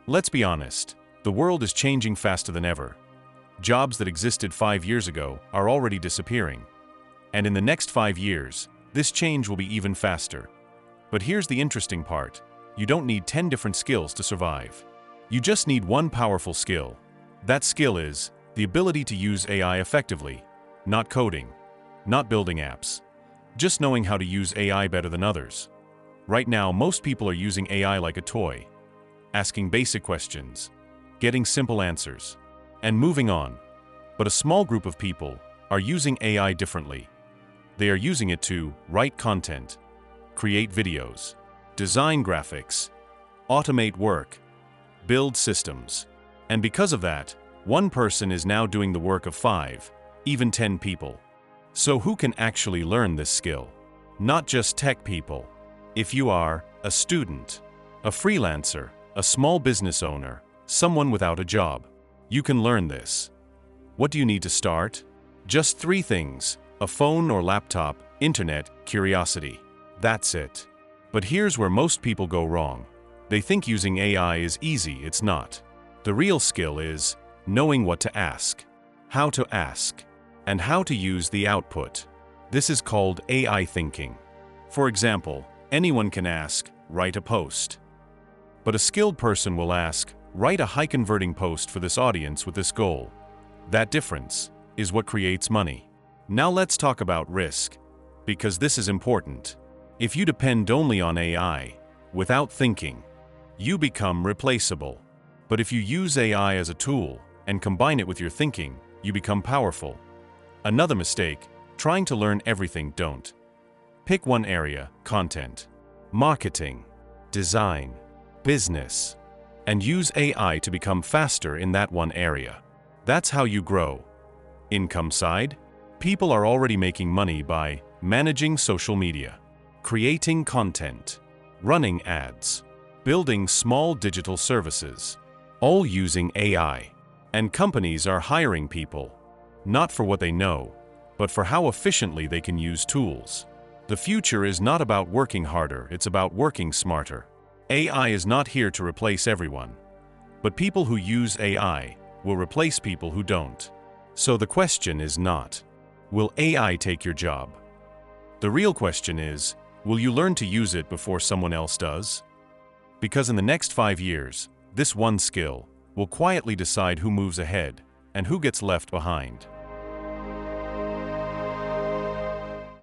Let's be honest, the world is changing faster than ever. Jobs that existed 5 years ago are already disappearing. And in the next 5 years, this change will be even faster. But here's the interesting part. You don't need 10 different skills to survive. You just need one powerful skill. That skill is the ability to use AI effectively, not coding, not building apps, just knowing how to use AI better than others. Right now, most people are using AI like a toy, asking basic questions, getting simple answers, and moving on. But a small group of people are using AI differently. They are using it to write content, create videos, design graphics, automate work, build systems. And because of that, one person is now doing the work of 5, even 10 people. So who can actually learn this skill? Not just tech people. If you are a student, a freelancer, a small business owner, someone without a job, you can learn this. What do you need to start? Just 3 things: a phone or laptop, internet, curiosity. That's it. But here's where most people go wrong. They think using AI is easy. It's not. The real skill is knowing what to ask, how to ask, and how to use the output. This is called AI thinking. For example, anyone can ask, write a post. But a skilled person will ask, write a high-converting post for this audience with this goal. That difference is what creates money. Now let's talk about risk, because this is important. If you depend only on AI, without thinking, you become replaceable. But if you use AI as a tool and combine it with your thinking, you become powerful. Another mistake, trying to learn everything. Don't. Pick one area: content, marketing, design, business, and use AI to become faster in that one area. That's how you grow. Income side, people are already making money by managing social media, creating content, running ads, building small digital services, all using AI. And companies are hiring people, not for what they know, but for how efficiently they can use tools. The future is not about working harder, it's about working smarter. AI is not here to replace everyone, but people who use AI will replace people who don't. So the question is not, will AI take your job? The real question is, will you learn to use it before someone else does? Because in the next 5 years, this one skill will quietly decide who moves ahead and who gets left behind.